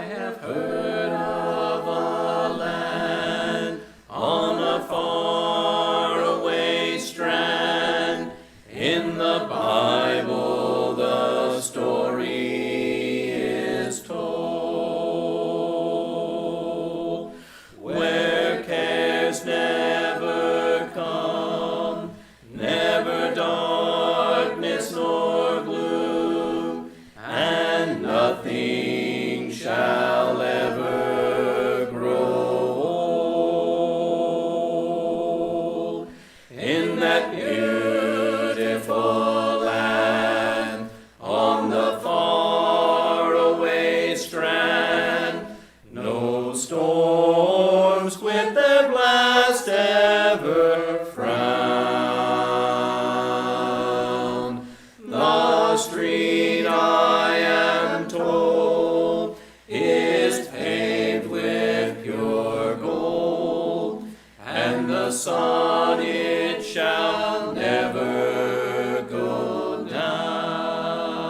have heard of a land on a faraway strand. In the Bible the story is told, where cares never come, never darkness nor gloom, and nothing shall ever grow old. In that beautiful land on the faraway strand, no storms with their blast ever frown. The street, I am told, is paved with pure gold, and the sun, it shall never go down.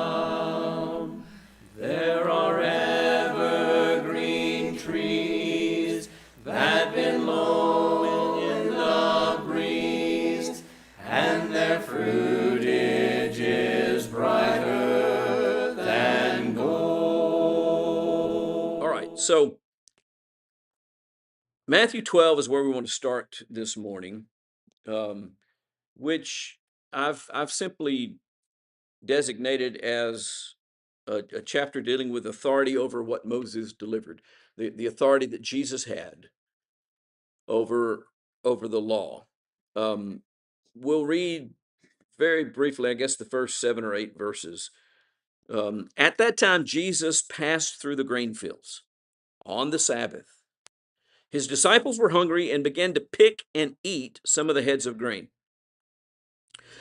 There are evergreen trees that been blowing in the breeze, and their fruitage is brighter than gold. All right, so Matthew 12 is where we want to start this morning, which I've simply designated as a chapter dealing with authority over what Moses delivered, the authority that Jesus had over the law. We'll read very briefly, I guess, the first 7 or 8 verses. At that time, Jesus passed through the grain fields on the Sabbath. His disciples were hungry and began to pick and eat some of the heads of grain.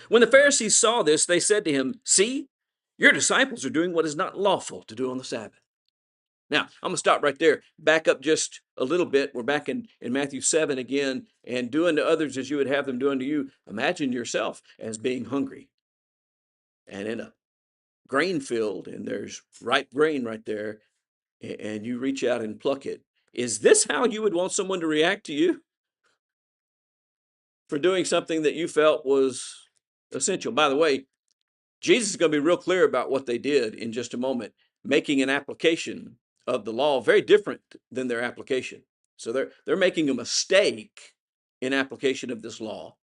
When the Pharisees saw this, they said to him, "See, your disciples are doing what is not lawful to do on the Sabbath." Now, I'm going to stop right there. Back up just a little bit. We're back in Matthew 7 again. And do unto others as you would have them do unto you. Imagine yourself as being hungry and in a grain field, and there's ripe grain right there, and you reach out and pluck it. Is this how you would want someone to react to you for doing something that you felt was essential? By the way, Jesus is going to be real clear about what they did in just a moment, making an application of the law very different than their application. So they're making a mistake in application of this law.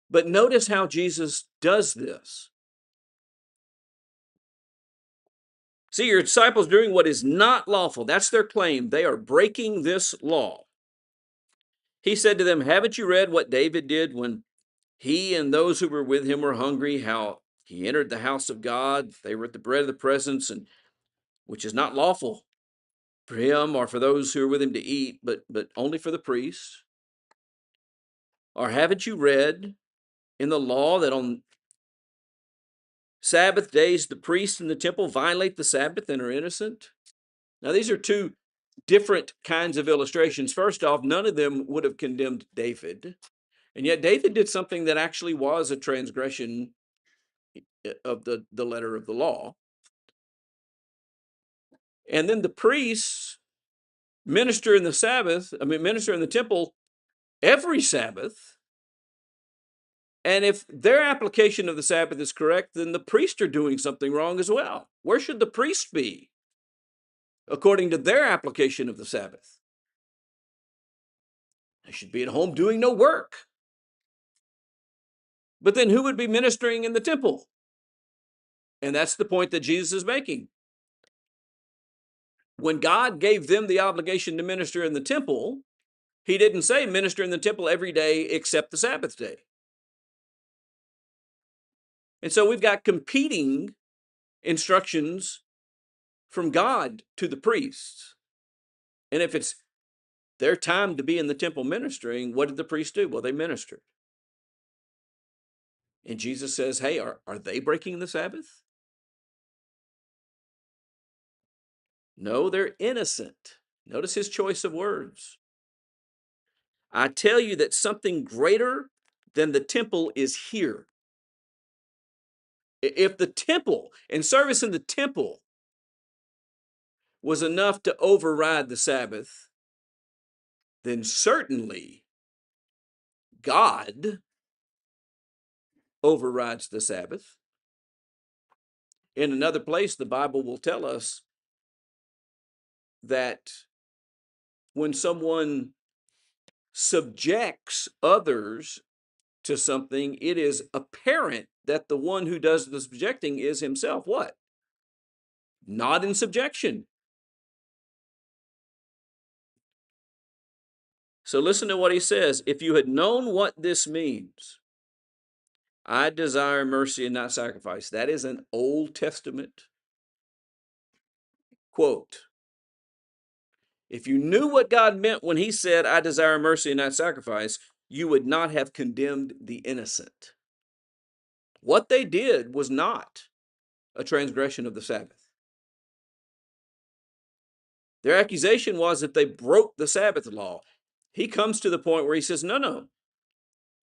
But notice how Jesus does this. See, your disciples doing what is not lawful. That's their claim. They are breaking this law. He said to them, "Haven't you read what David did when he and those who were with him were hungry, how he entered the house of God? They were at the bread of the presence, and which is not lawful for him or for those who are with him to eat, but only for the priests. Or haven't you read in the law that on Sabbath days the priests in the temple violate the Sabbath and are innocent?" Now, these are two different kinds of illustrations. First off, none of them would have condemned David, and yet David did something that actually was a transgression of the letter of the law. And then the priests minister in the temple every Sabbath. And if their application of the Sabbath is correct, then the priests are doing something wrong as well. Where should the priests be according to their application of the Sabbath? They should be at home doing no work. But then who would be ministering in the temple? And that's the point that Jesus is making. When God gave them the obligation to minister in the temple, he didn't say minister in the temple every day except the Sabbath day. And so we've got competing instructions from God to the priests. And if it's their time to be in the temple ministering, what did the priests do? Well, they ministered. And Jesus says, hey, are they breaking the Sabbath? No, they're innocent. Notice his choice of words. I tell you that something greater than the temple is here. If the temple and service in the temple was enough to override the Sabbath, then certainly God overrides the Sabbath. In another place, the Bible will tell us that when someone subjects others to something, it is apparent that the one who does the subjecting is himself what? Not in subjection. So listen to what he says. If you had known what this means, I desire mercy and not sacrifice. That is an Old Testament quote. If you knew what God meant when he said, I desire mercy and not sacrifice, you would not have condemned the innocent. What they did was not a transgression of the Sabbath. Their accusation was that they broke the Sabbath law. He comes to the point where he says, no,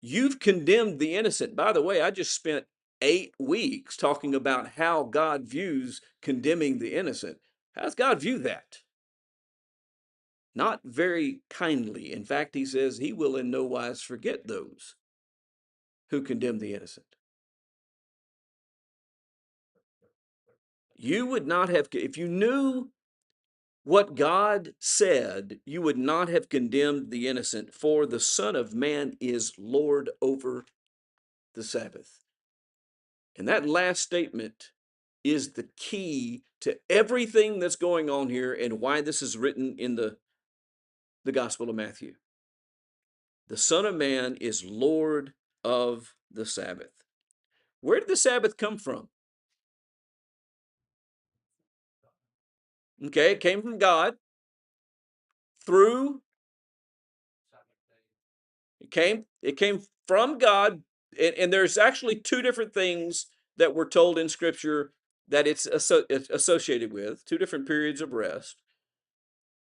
you've condemned the innocent. By the way, I just spent 8 weeks talking about how God views condemning the innocent. How does God view that? Not very kindly. In fact, he says he will in no wise forget those who condemn the innocent. You would not have, if you knew what God said, you would not have condemned the innocent, for the Son of Man is Lord over the Sabbath. And that last statement is the key to everything that's going on here and why this is written in the Gospel of Matthew. The Son of Man is Lord of the Sabbath. Where did the Sabbath come from? Okay, it came from God through, it came from God, and there's actually 2 different things that we're told in Scripture that it's associated with, 2 different periods of rest.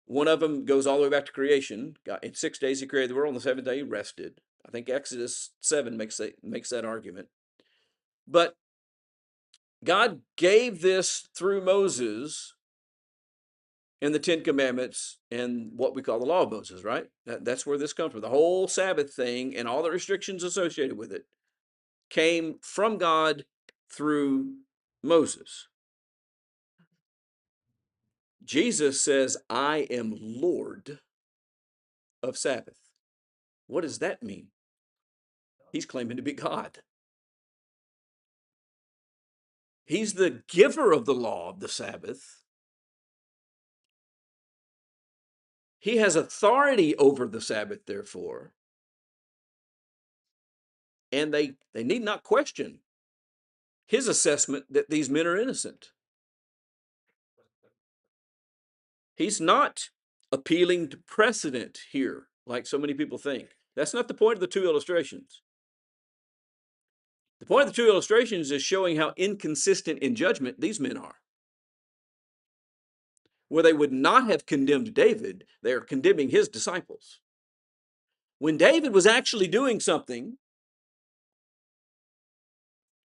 One of them goes all the way back to creation. God, in 6 days he created the world, on the 7th day he rested. I think Exodus 7 makes that argument. But God gave this through Moses in the 10 Commandments and what we call the Law of Moses, right? That's where this comes from. The whole Sabbath thing and all the restrictions associated with it came from God through Moses. Jesus says, I am Lord of Sabbath. What does that mean? He's claiming to be God. He's the giver of the law of the Sabbath. He has authority over the Sabbath, therefore. And they need not question his assessment that these men are innocent. He's not appealing to precedent here, like so many people think. That's not the point of the 2 illustrations. The point of the 2 illustrations is showing how inconsistent in judgment these men are. Where they would not have condemned David, they are condemning his disciples. When David was actually doing something,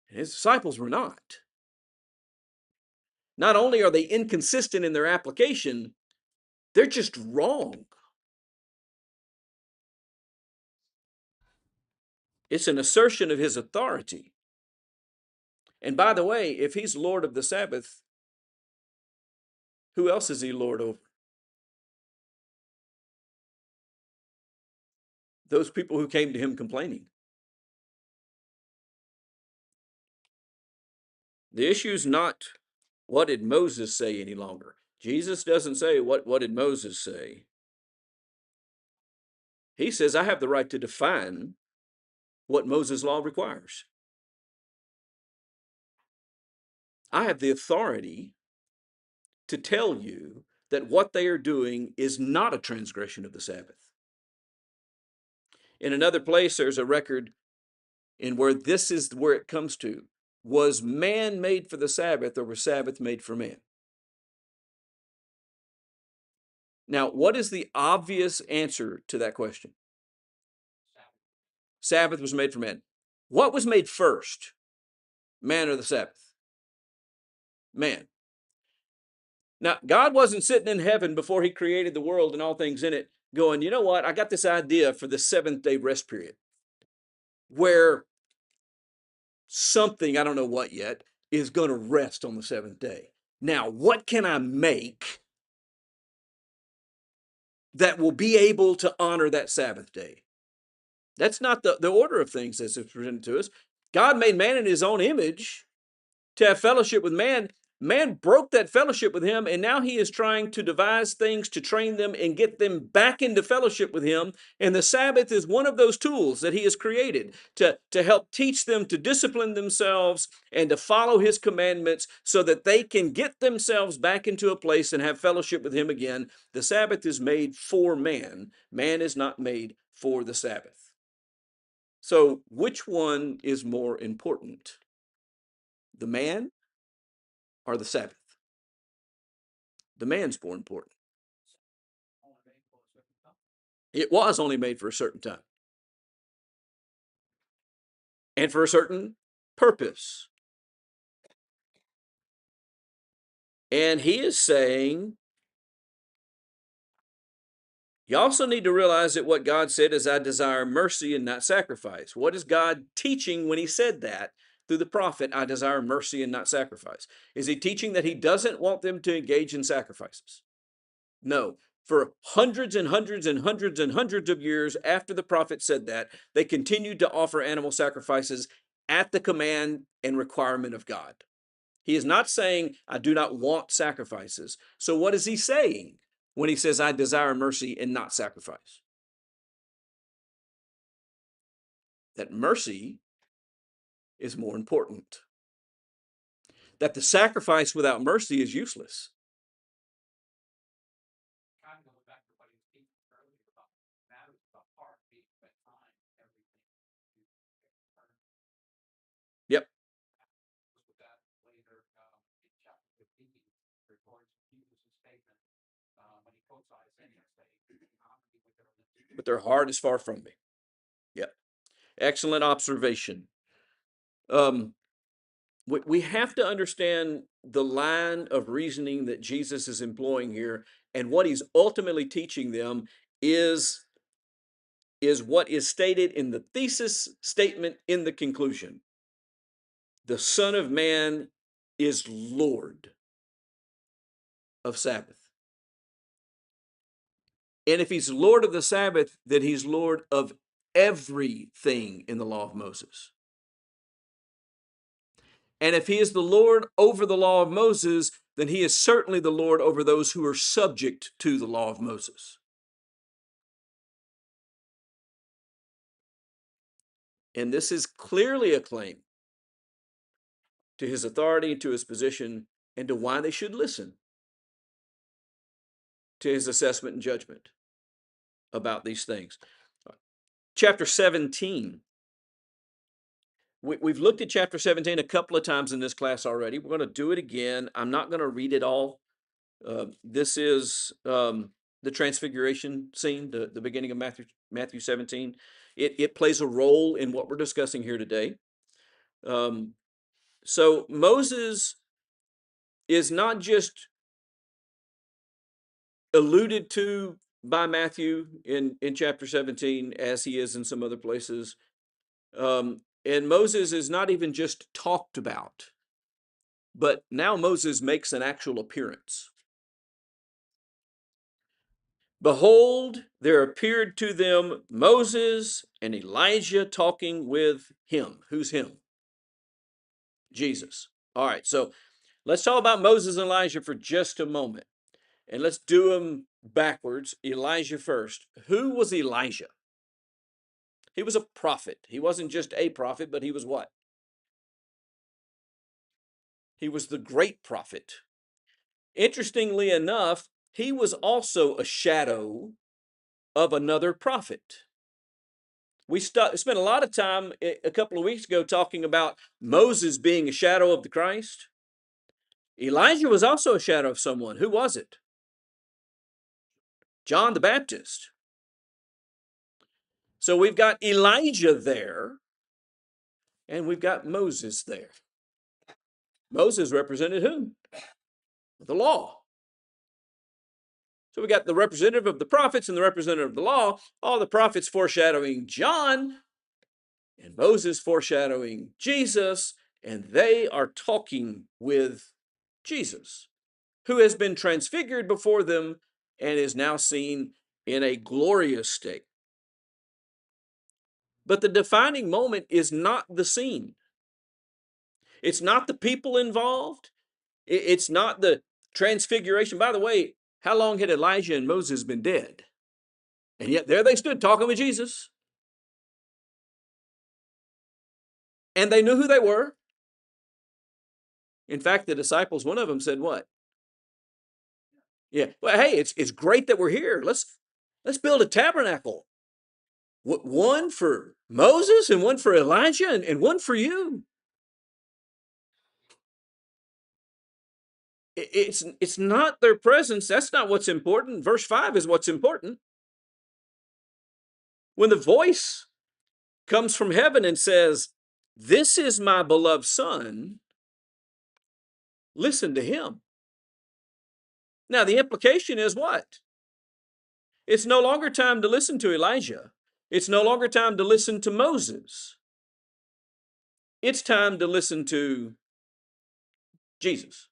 his disciples were not. Not only are they inconsistent in their application, they're just wrong. It's an assertion of his authority. And by the way, if he's Lord of the Sabbath, who else is he Lord over? Those people who came to him complaining. The issue is not what did Moses say any longer. Jesus doesn't say what did Moses say. He says, I have the right to define what Moses' law requires. I have the authority to tell you that what they are doing is not a transgression of the Sabbath. In another place, there's a record in where this is where it comes to. Was man made for the Sabbath, or was Sabbath made for man? Now, what is the obvious answer to that question? Sabbath was made for man. What was made first? Man or the Sabbath? Man. Now, God wasn't sitting in heaven before he created the world and all things in it going, you know what? I got this idea for the seventh day rest period where something, I don't know what yet, is going to rest on the seventh day. Now, what can I make that will be able to honor that Sabbath day? That's not the order of things as it's presented to us. God made man in his own image to have fellowship with man. Man broke that fellowship with him, and now he is trying to devise things to train them and get them back into fellowship with him. And the Sabbath is one of those tools that he has created to help teach them to discipline themselves and to follow his commandments so that they can get themselves back into a place and have fellowship with him again. The Sabbath is made for man. Man is not made for the Sabbath. So, which one is more important? The man or the Sabbath? The man's more important. It was only made for a certain time and for a certain purpose. And he is saying, you also need to realize that what God said is, I desire mercy and not sacrifice. What is God teaching when he said that through the prophet, I desire mercy and not sacrifice? Is he teaching that he doesn't want them to engage in sacrifices? No. For hundreds and hundreds and hundreds and hundreds of years after the prophet said that, they continued to offer animal sacrifices at the command and requirement of God. He is not saying, I do not want sacrifices. So, what is he saying when he says, I desire mercy and not sacrifice? That mercy is more important, that the sacrifice without mercy is useless. Yep. But their heart is far from me. Yep. Excellent observation. We have to understand the line of reasoning that Jesus is employing here, and what he's ultimately teaching them is what is stated in the thesis statement in the conclusion. The Son of Man is Lord of Sabbath. And if he's Lord of the Sabbath, then he's Lord of everything in the law of Moses. And if he is the Lord over the law of Moses, then he is certainly the Lord over those who are subject to the law of Moses. And this is clearly a claim to his authority, to his position, and to why they should listen to his assessment and judgment about these things. Chapter 17. We've looked at chapter 17 a couple of times in this class already. We're going to do it again. I'm not going to read it all. This is the transfiguration scene, the beginning of Matthew 17. It plays a role in what we're discussing here today. So Moses is not just alluded to by Matthew in chapter 17 as he is in some other places. And Moses is not even just talked about, but now Moses makes an actual appearance. Behold, there appeared to them Moses and Elijah talking with him. Who's him? Jesus. All right, so let's talk about Moses and Elijah for just a moment. And let's do them backwards. Elijah first. Who was Elijah? He was a prophet. He wasn't just a prophet, but he was what? He was the great prophet. Interestingly enough, he was also a shadow of another prophet. We spent a lot of time a couple of weeks ago talking about Moses being a shadow of the Christ. Elijah was also a shadow of someone. Who was it? John the Baptist. So we've got Elijah there, and we've got Moses there. Moses represented whom? The law. So we got the representative of the prophets and the representative of the law, all the prophets foreshadowing John and Moses foreshadowing Jesus, and they are talking with Jesus, who has been transfigured before them and is now seen in a glorious state. But the defining moment is not the scene. It's not the people involved. It's not the transfiguration. By the way, how long had Elijah and Moses been dead? And yet there they stood talking with Jesus. And they knew who they were. In fact, the disciples, one of them said what? Yeah, well, hey, it's great that we're here. Let's build a tabernacle. One for Moses and one for Elijah and one for you. It's not their presence. That's not what's important. Verse 5 is what's important. When the voice comes from heaven and says, "This is my beloved son," listen to him. Now, the implication is what? It's no longer time to listen to Elijah. It's no longer time to listen to Moses. It's time to listen to Jesus.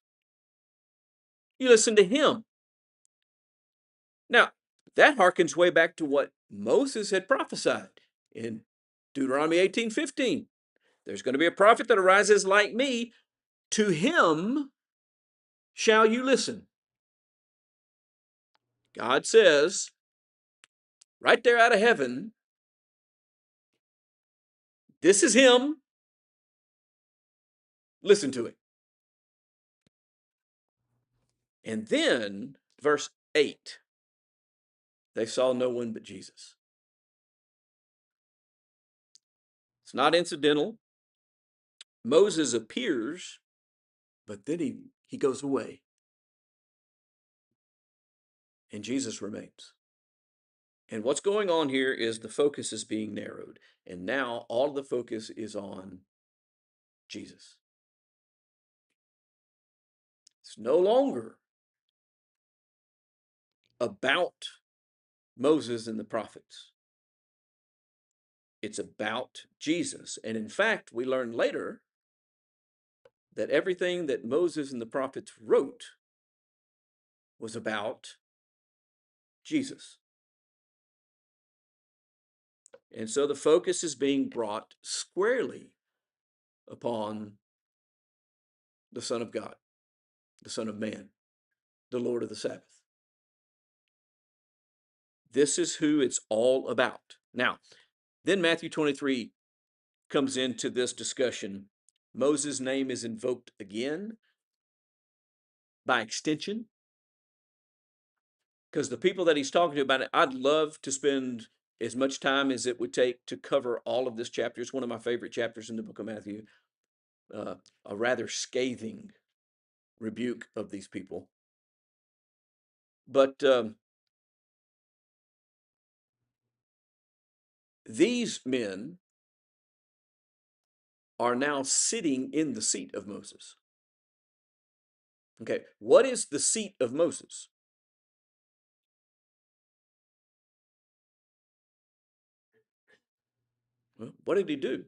You listen to him. Now, that harkens way back to what Moses had prophesied in Deuteronomy 18:15. There's going to be a prophet that arises like me. To him shall you listen. God says, right there out of heaven, this is him. Listen to it. And then, verse 8, they saw no one but Jesus. It's not incidental. Moses appears, but then he goes away. And Jesus remains. And what's going on here is the focus is being narrowed. And now all the focus is on Jesus. It's no longer about Moses and the prophets. It's about Jesus. And in fact, we learn later that everything that Moses and the prophets wrote was about Jesus. And so the focus is being brought squarely upon the Son of God, the Son of Man, the Lord of the Sabbath. This is who it's all about. Now, then Matthew 23 comes into this discussion. Moses' name is invoked again by extension, because the people that he's talking to about it, I'd love to spend as much time as it would take to cover all of this chapter. It's one of my favorite chapters in the book of Matthew, a rather scathing rebuke of these people. But these men are now sitting in the seat of Moses. Okay, what is the seat of Moses? Well, what did he do?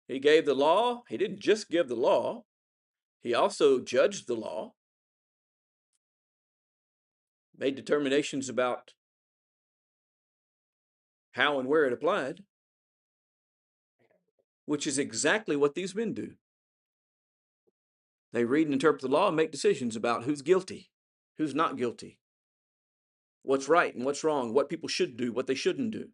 He gave the law. He didn't just give the law. He also judged the law, made determinations about how and where it applied, which is exactly what these men do. They read and interpret the law and make decisions about who's guilty, who's not guilty, what's right and what's wrong, what people should do, what they shouldn't do.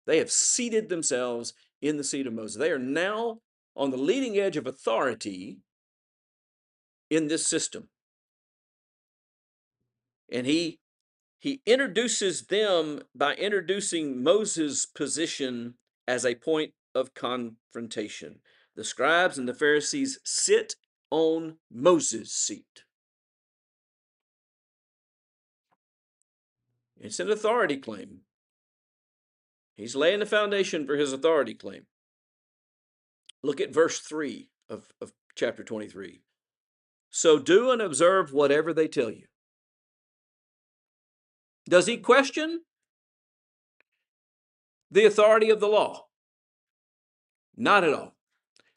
They have seated themselves in the seat of Moses. They are now on the leading edge of authority in this system. And he introduces them by introducing Moses' position as a point of confrontation. The scribes and the Pharisees sit on Moses' seat. It's an authority claim. He's laying the foundation for his authority claim. Look at verse 3 of chapter 23. So do and observe whatever they tell you. Does he question the authority of the law? Not at all.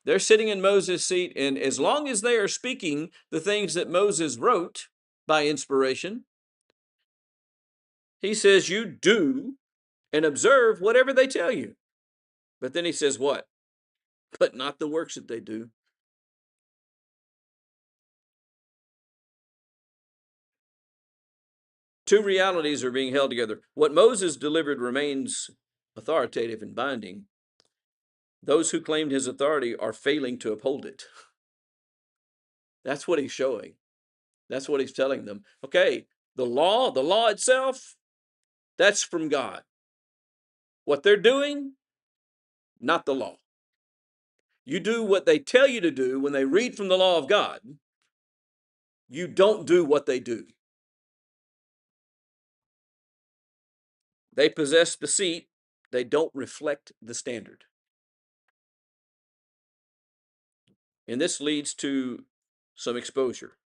They're sitting in Moses' seat, and as long as they are speaking the things that Moses wrote by inspiration, he says, you do and observe whatever they tell you. But then he says, what? But not the works that they do. Two realities are being held together. What Moses delivered remains authoritative and binding. Those who claimed his authority are failing to uphold it. That's what he's showing. That's what he's telling them. Okay, the law itself, that's from God. What they're doing, not the law. You do what they tell you to do when they read from the law of God. You don't do what they do. They possess the seat. They don't reflect the standard. And this leads to some exposure.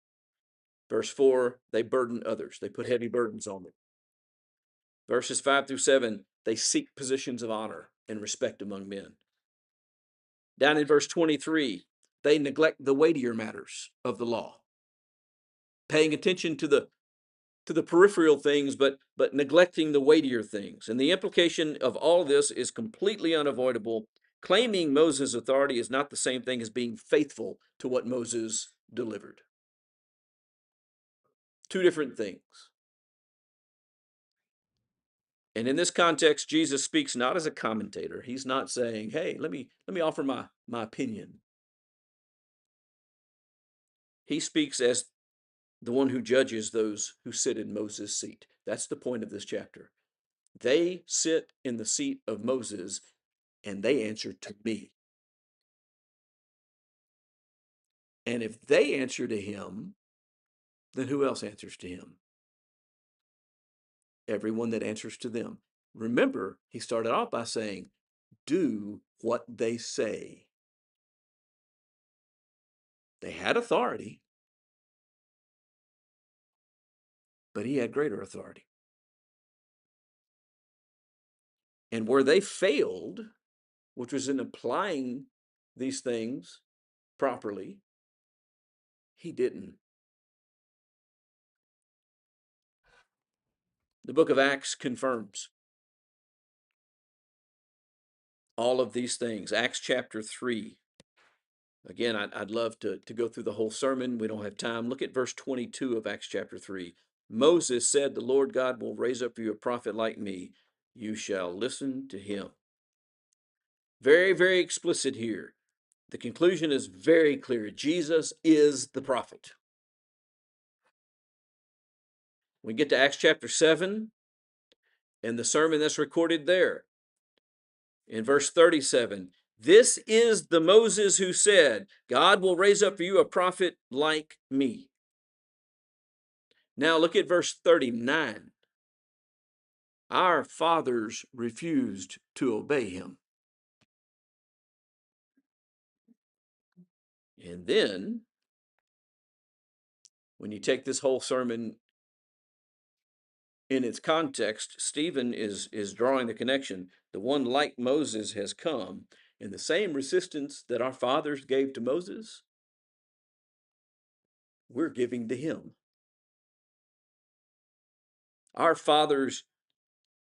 Verse 4, they burden others. They put heavy burdens on them. Verses 5 through 7, they seek positions of honor and respect among men. Down in verse 23, they neglect the weightier matters of the law, paying attention to the peripheral things, but neglecting the weightier things. And the implication of all this is completely unavoidable. Claiming Moses' authority is not the same thing as being faithful to what Moses delivered. Two different things. And in this context, Jesus speaks not as a commentator. He's not saying, hey, let me offer my opinion. He speaks as the one who judges those who sit in Moses' seat. That's the point of this chapter. They sit in the seat of Moses and they answer to me. And if they answer to him, then who else answers to him? Everyone that answers to them. Remember, he started off by saying, do what they say. They had authority, but he had greater authority. And where they failed, which was in applying these things properly, he didn't. The book of Acts confirms all of these things. Acts chapter 3. Again, I'd love to go through the whole sermon. We don't have time. Look at verse 22 of Acts chapter 3. Moses said, the Lord God will raise up for you a prophet like me. You shall listen to him. Very, very explicit here. The conclusion is very clear. Jesus is the prophet. We get to Acts chapter 7 and the sermon that's recorded there. In verse 37, this is the Moses who said, God will raise up for you a prophet like me. Now look at verse 39. Our fathers refused to obey him. And then, when you take this whole sermon in its context, Stephen is drawing the connection. The one like Moses has come, and the same resistance that our fathers gave to Moses, we're giving to him. Our fathers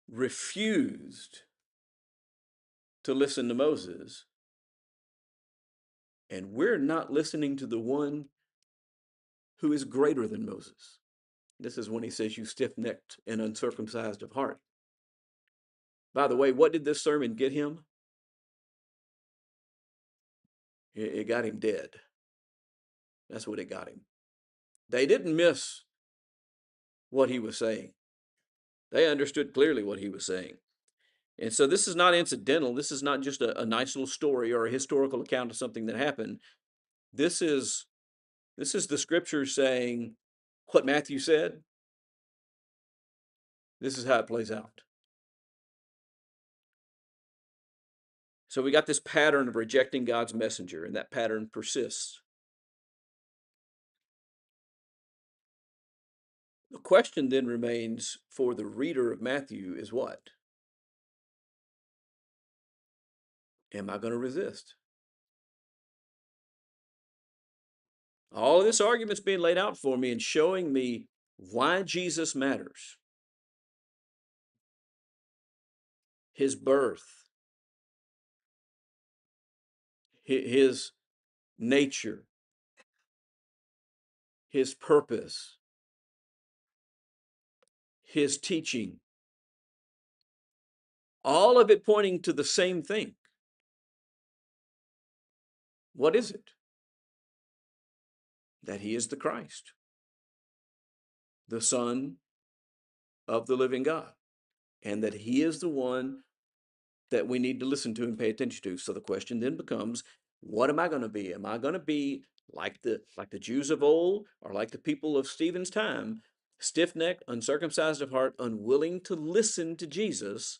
refused to listen to Moses, and we're not listening to the one who is greater than Moses. This is when he says, you stiff-necked and uncircumcised of heart. By the way, what did this sermon get him? It got him dead. That's what it got him. They didn't miss what he was saying. They understood clearly what he was saying. And so this is not incidental. This is not just a nice little story or a historical account of something that happened. This is the scripture saying what Matthew said. This is how it plays out. So we got this pattern of rejecting God's messenger, and that pattern persists. The question then remains for the reader of Matthew is what? Am I going to resist? All of this argument's being laid out for me and showing me why Jesus matters. His birth, his nature, his purpose, his teaching, all of it pointing to the same thing. What is it? That he is the Christ, the Son of the living God, and that he is the one that we need to listen to and pay attention to. So the question then becomes, what am I going to be? Am I going to be like the Jews of old, or like the people of Stephen's time, stiff-necked, uncircumcised of heart, unwilling to listen to Jesus,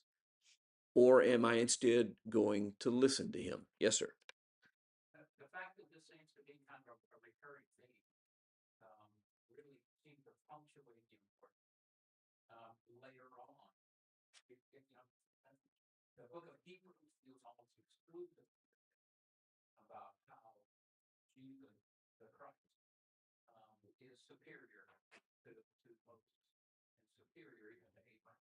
or am I instead going to listen to him? Yes, sir. The fact that this seems to be kind of a recurring theme really seems to punctuate the importance later on. The book of Hebrews feels almost exclusive about how Jesus, the Christ, is superior to Moses and superior even to Abraham.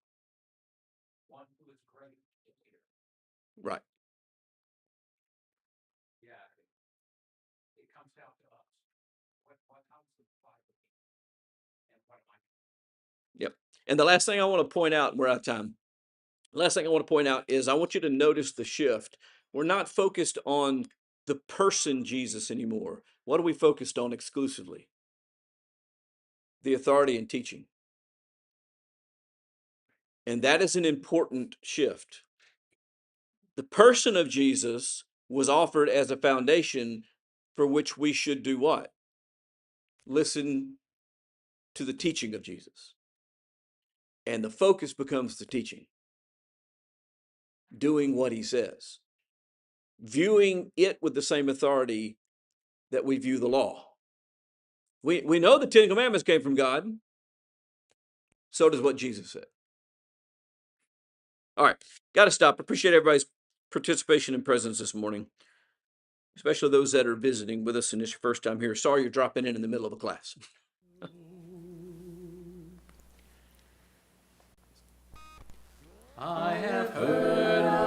One who is great is here. Right. Yeah, it comes down to us. How does the Bible mean? And what am I? Yep. And the last thing I want to point out, we're out of time. Last thing I want to point out is I want you to notice the shift. We're not focused on the person Jesus anymore. What are we focused on exclusively? The authority and teaching. And that is an important shift. The person of Jesus was offered as a foundation for which we should do what? Listen to the teaching of Jesus. And the focus becomes the teaching. Doing what he says. Viewing it with the same authority that we view the law. We know the Ten Commandments came from God. So does what Jesus said. All right, got to stop. Appreciate everybody's participation and presence this morning, especially those that are visiting with us and it's your first time here. Sorry you're dropping in the middle of a class. I have heard